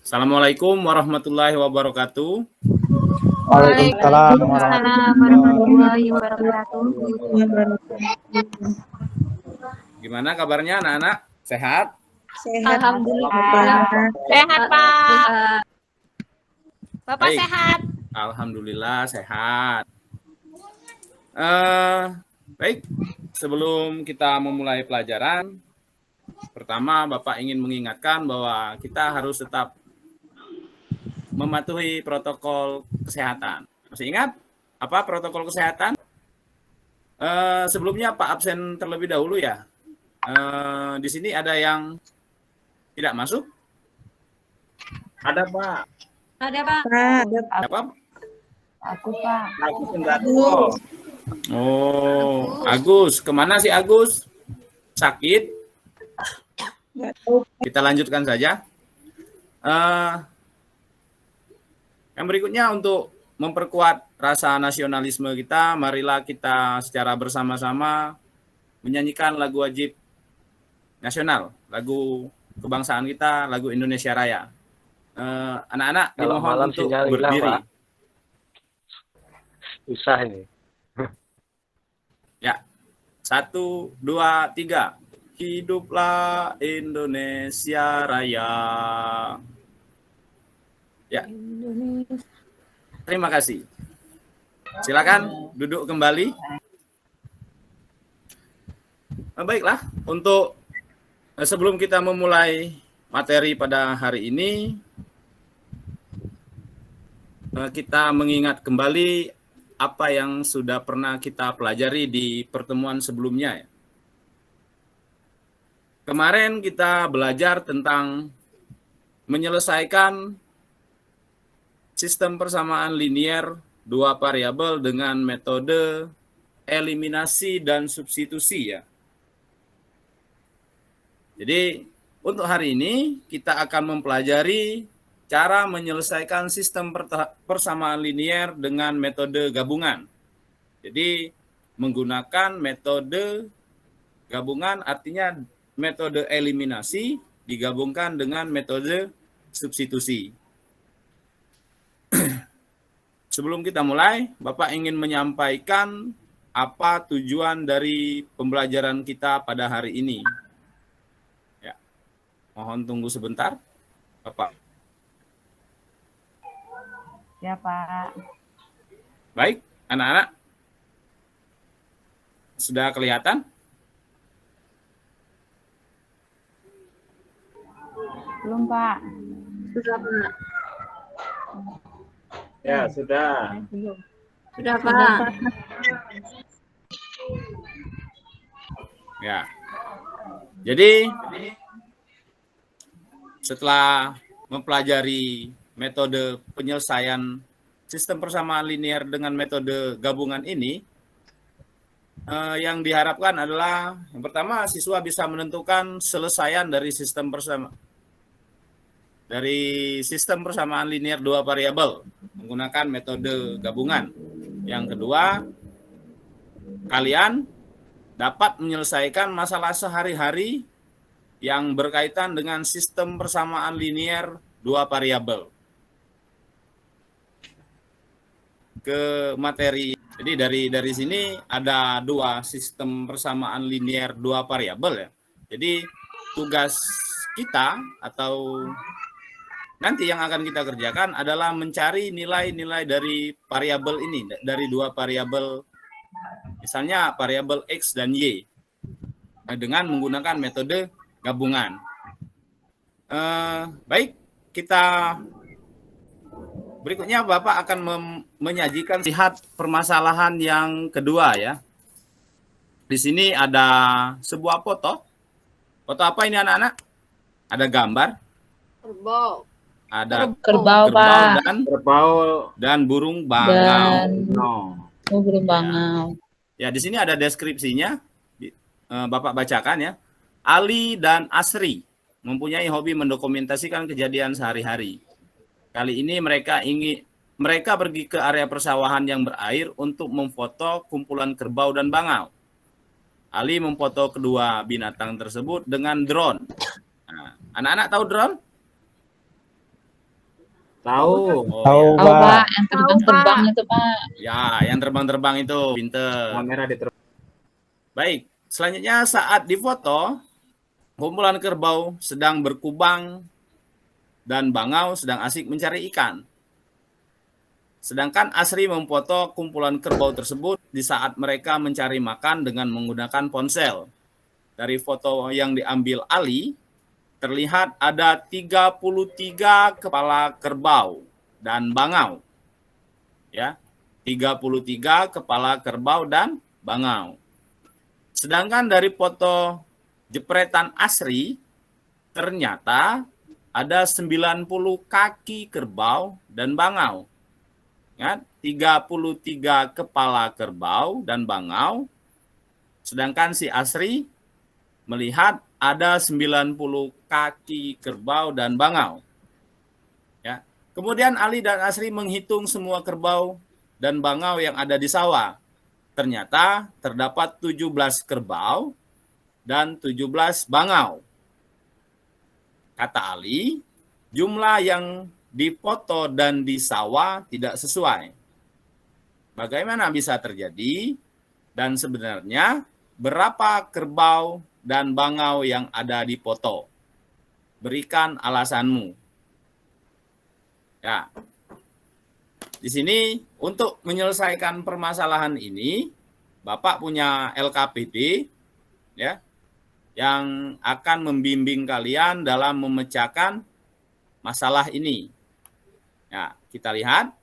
Assalamualaikum warahmatullahi wabarakatuh. Waalaikumsalam Waalaikumsalam warahmatullahi wabarakatuh. Gimana kabarnya anak-anak? Sehat? Sehat. Alhamdulillah. Sehat, Pak. Bapak Baik. sehat. Alhamdulillah sehat. Baik, sebelum kita memulai pelajaran, pertama Bapak ingin mengingatkan bahwa kita harus tetap mematuhi protokol kesehatan. Masih ingat apa protokol kesehatan? Sebelumnya Pak absen terlebih dahulu ya. Di sini ada yang tidak masuk? Ada Pak. Ada, Pak. Apa? Aku, Pak. Agus enggak tahu. Oh, Agus. Kemana sih Agus? Sakit? Kita lanjutkan saja. Yang berikutnya untuk memperkuat rasa nasionalisme kita, marilah kita secara bersama-sama menyanyikan lagu wajib nasional, lagu kebangsaan kita, lagu Indonesia Raya. Anak-anak dimohon untuk berdiri. Susah ini. Ya, 1, 2, 3. Hiduplah Indonesia Raya. Ya, terima kasih. Silakan duduk kembali. Baiklah, untuk sebelum kita memulai materi pada hari ini, kita mengingat kembali apa yang sudah pernah kita pelajari di pertemuan sebelumnya. Kemarin kita belajar tentang menyelesaikan sistem persamaan linier dua variabel dengan metode eliminasi dan substitusi ya. Jadi untuk hari ini kita akan mempelajari cara menyelesaikan sistem persamaan linier dengan metode gabungan. Jadi menggunakan metode gabungan artinya metode eliminasi digabungkan dengan metode substitusi. Sebelum kita mulai, Bapak ingin menyampaikan apa tujuan dari pembelajaran kita pada hari ini. Ya, mohon tunggu sebentar, Bapak. Ya, Pak. Baik, anak-anak. Sudah kelihatan? Belum, Pak. Sudah, Pak. Ya, sudah. Sudah, Pak. Ya. Jadi setelah mempelajari metode penyelesaian sistem persamaan linier dengan metode gabungan ini, yang diharapkan adalah yang pertama siswa bisa menentukan selesaian dari sistem persamaan linier dua variabel menggunakan metode gabungan. Yang kedua, kalian dapat menyelesaikan masalah sehari-hari yang berkaitan dengan sistem persamaan linier dua variabel. Ke materi. Jadi dari sini ada dua sistem persamaan linier dua variabel ya. Jadi tugas kita atau nanti yang akan kita kerjakan adalah mencari nilai-nilai dari variabel ini, dari dua variabel, misalnya variabel X dan Y, dengan menggunakan metode gabungan. Baik, kita berikutnya Bapak akan menyajikan lihat permasalahan yang kedua ya. Di sini ada sebuah foto. Foto apa ini anak-anak? Ada gambar. Kerbau. Ada Kerbau, Pak. dan burung bangau. Burung bangau. Ya, di sini ada deskripsinya. Bapak bacakan ya. Ali dan Asri mempunyai hobi mendokumentasikan kejadian sehari-hari. Kali ini mereka pergi ke area persawahan yang berair untuk memfoto kumpulan kerbau dan bangau. Ali memfoto kedua binatang tersebut dengan drone. Nah, anak-anak tahu drone? Tahu. Oh Tahu, ya. Tahu, Pak. Pak. Yang terbang-terbang itu, Pak. Ya, yang terbang-terbang itu, pinter. Kamera diterbang. Baik, selanjutnya saat difoto, kumpulan kerbau sedang berkubang dan bangau sedang asik mencari ikan. Sedangkan Asri memfoto kumpulan kerbau tersebut di saat mereka mencari makan dengan menggunakan ponsel. Dari foto yang diambil Ali, terlihat ada 33 kepala kerbau dan bangau. Ya, 33 kepala kerbau dan bangau. Sedangkan dari foto jepretan Asri, ternyata ada 90 kaki kerbau dan bangau. Ya, 33 kepala kerbau dan bangau. Sedangkan si Asri melihat ada 90 kaki kerbau dan bangau. Ya. Kemudian Ali dan Asri menghitung semua kerbau dan bangau yang ada di sawah. Ternyata terdapat 17 kerbau dan 17 bangau. Kata Ali, jumlah yang dipoto dan di sawah tidak sesuai. Bagaimana bisa terjadi? Dan sebenarnya berapa kerbau dan bangau yang ada di foto? Berikan alasanmu. Ya. Di sini untuk menyelesaikan permasalahan ini, Bapak punya LKPD ya, yang akan membimbing kalian dalam memecahkan masalah ini. Ya, kita lihat.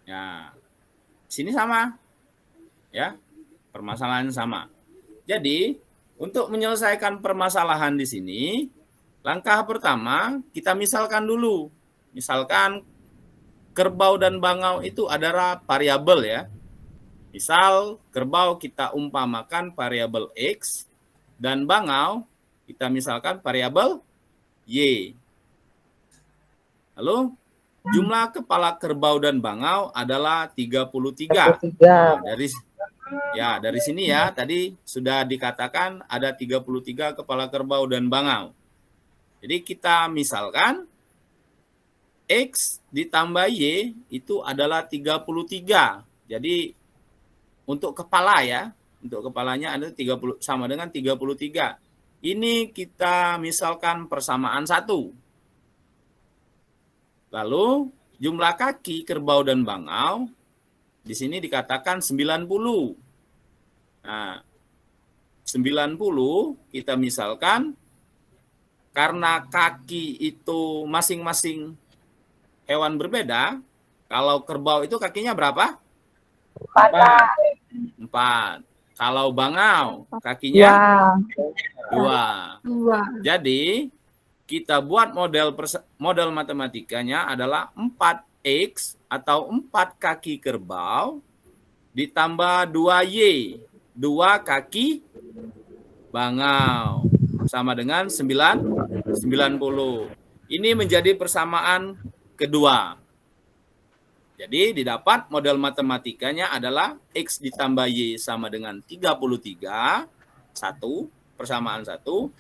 Ya, sini sama. Ya, permasalahan sama. Jadi, untuk menyelesaikan permasalahan di sini, langkah pertama kita misalkan dulu. Misalkan kerbau dan bangau itu adalah variabel ya. Misal kerbau kita umpamakan variabel X dan bangau kita misalkan variabel Y. Lalu jumlah kepala kerbau dan bangau adalah 33. 33. Nah, dari sini ya, tadi sudah dikatakan ada 33 kepala kerbau dan bangau. Jadi kita misalkan X ditambah Y itu adalah 33. Jadi untuk kepala ya, untuk kepalanya ada 30 sama dengan 33. Ini kita misalkan persamaan 1. Lalu jumlah kaki kerbau dan bangau di sini dikatakan 90. Nah, 90 kita misalkan karena kaki itu masing-masing hewan berbeda, kalau kerbau itu kakinya berapa? 4. Kalau bangau kakinya 2. Dua. Jadi kita buat model matematikanya adalah 4X atau 4 kaki kerbau ditambah 2Y, 2 kaki bangau sama dengan 90. Ini menjadi persamaan kedua. Jadi didapat model matematikanya adalah X ditambah Y sama dengan 33, 1, persamaan 1,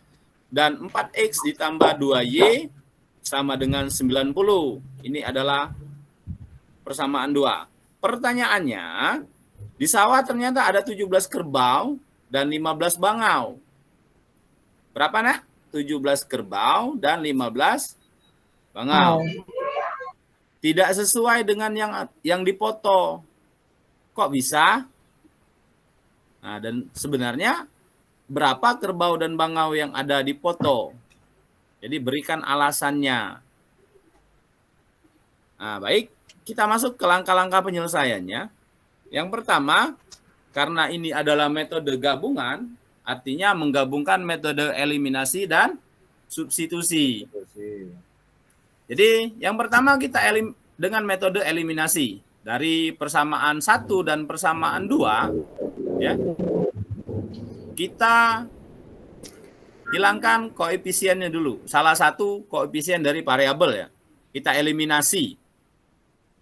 dan 4X ditambah 2Y sama dengan 90. Ini adalah persamaan 2. Pertanyaannya, di sawah ternyata ada 17 kerbau dan 15 bangau. Berapa nak? 17 kerbau dan 15 bangau. Tidak sesuai dengan yang dipoto. Kok bisa? Nah, dan sebenarnya berapa kerbau dan bangau yang ada di foto? Jadi berikan alasannya. Nah, baik, kita masuk ke langkah-langkah penyelesaiannya. Yang pertama, karena ini adalah metode gabungan, artinya menggabungkan metode eliminasi dan substitusi. Jadi yang pertama kita dengan metode eliminasi dari persamaan 1 dan persamaan 2 ya. Kita hilangkan koefisiennya dulu. Salah satu koefisien dari variabel ya. Kita eliminasi.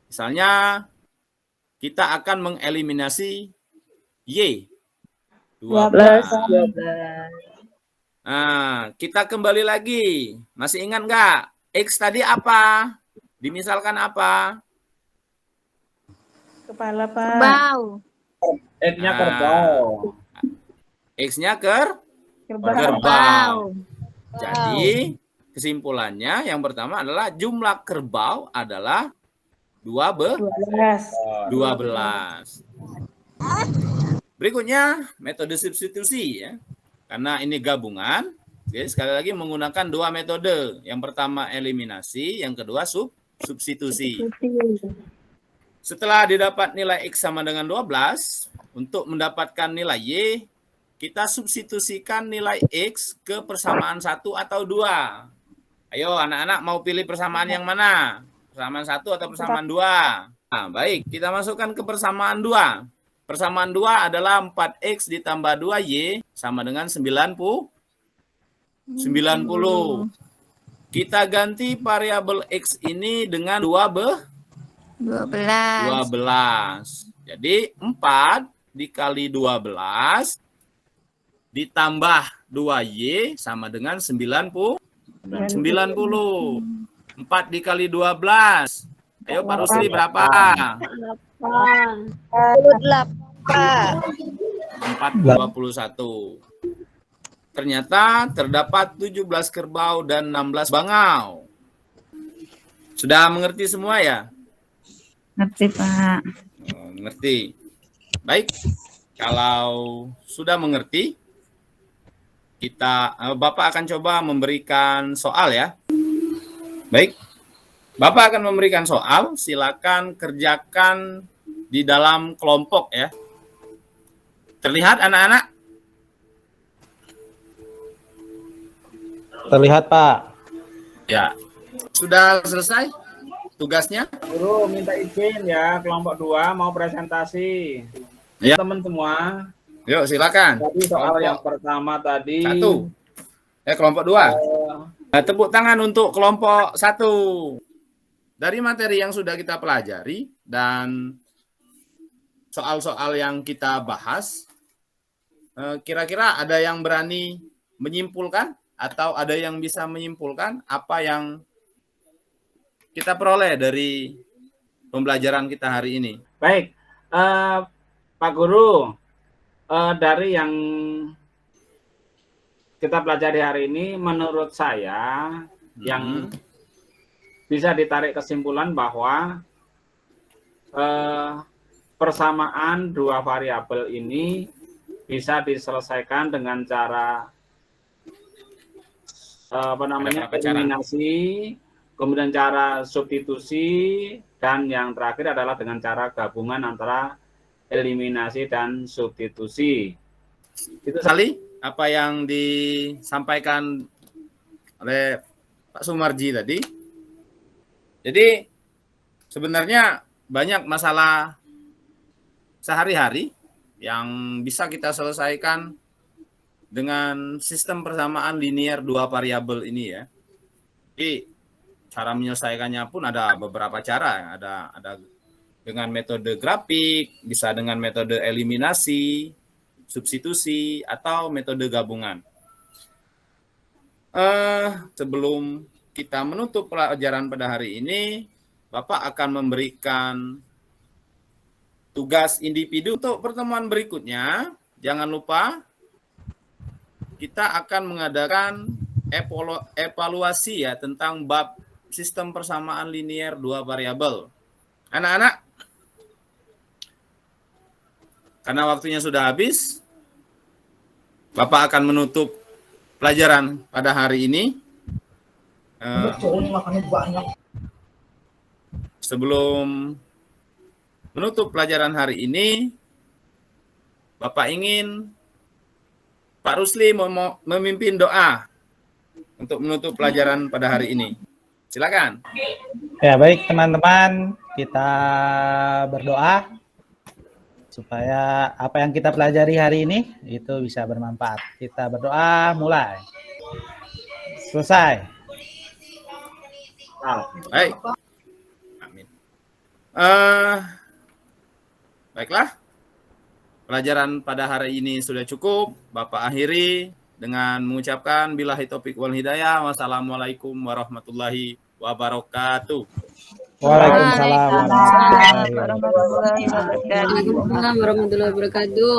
Misalnya kita akan mengeliminasi Y 12. Nah, kita kembali lagi. Masih ingat nggak? X tadi apa? Dimisalkan apa? Kepala, Pak. Kerbau. X-nya kerbau. X-nya Kerbau. kerbau. Jadi, kesimpulannya yang pertama adalah jumlah kerbau adalah 12. 12. Berikutnya, metode substitusi ya. Karena ini gabungan, jadi sekali lagi menggunakan dua metode. Yang pertama eliminasi, yang kedua substitusi. Setelah didapat nilai X sama dengan 12, untuk mendapatkan nilai Y, kita substitusikan nilai X ke persamaan 1 atau 2. Ayo anak-anak mau pilih persamaan yang mana? Persamaan 1 atau persamaan 2? Nah, baik, kita masukkan ke persamaan 2. Persamaan 2 adalah 4X ditambah 2Y sama dengan 90. Kita ganti variabel X ini dengan 12. 12. Jadi 4 dikali 12 ditambah 2Y sama dengan 90. 4 dikali 12. Ayo Pak Rusli berapa? 421. Ternyata terdapat 17 kerbau dan 16 bangau. Sudah mengerti semua ya? Ngerti, Pak. Oh, mengerti. Baik. Kalau sudah mengerti, Bapak akan coba memberikan soal ya. Baik. Bapak akan memberikan soal, silakan kerjakan di dalam kelompok ya. Terlihat anak-anak? Terlihat, Pak. Ya. Sudah selesai tugasnya? Guru minta izin ya, kelompok 2 mau presentasi. Ya. Teman semua. Yuk, silakan. Jadi soal yang pertama tadi. 1. Kelompok 2. Tepuk tangan untuk kelompok 1. Dari materi yang sudah kita pelajari dan soal-soal yang kita bahas, kira-kira ada yang berani menyimpulkan atau ada yang bisa menyimpulkan apa yang kita peroleh dari pembelajaran kita hari ini? Baik, Pak Guru, dari yang kita pelajari hari ini, menurut saya yang bisa ditarik kesimpulan bahwa persamaan dua variabel ini bisa diselesaikan dengan cara eliminasi, kemudian cara substitusi, dan yang terakhir adalah dengan cara gabungan antara eliminasi dan substitusi. Itu sekali apa yang disampaikan oleh Pak Sumarji tadi. Jadi sebenarnya banyak masalah sehari-hari yang bisa kita selesaikan dengan sistem persamaan linear dua variabel ini ya. Jadi cara menyelesaikannya pun ada beberapa cara. Ada dengan metode grafik, bisa dengan metode eliminasi, substitusi, atau metode gabungan. Sebelum kita menutup pelajaran pada hari ini, Bapak akan memberikan tugas individu untuk pertemuan berikutnya. Jangan lupa kita akan mengadakan evaluasi ya tentang bab sistem persamaan linear dua variabel. Anak-anak, karena waktunya sudah habis, Bapak akan menutup pelajaran pada hari ini. Sebelum menutup pelajaran hari ini, Bapak ingin Pak Rusli memimpin doa untuk menutup pelajaran pada hari ini. Silakan. Ya, baik teman-teman, kita berdoa supaya apa yang kita pelajari hari ini itu bisa bermanfaat. Kita berdoa, mulai. Selesai. Baik. Amin. Baiklah. Pelajaran pada hari ini sudah cukup. Bapak akhiri. dengan mengucapkan billahi taufik wal hidayah. Wassalamualaikum warahmatullahi wabarakatuh. Waalaikumsalam warahmatullahi wabarakatuh. Warahmatullahi wabarakatuh. Waalaikumsalam warahmatullahi wabarakatuh.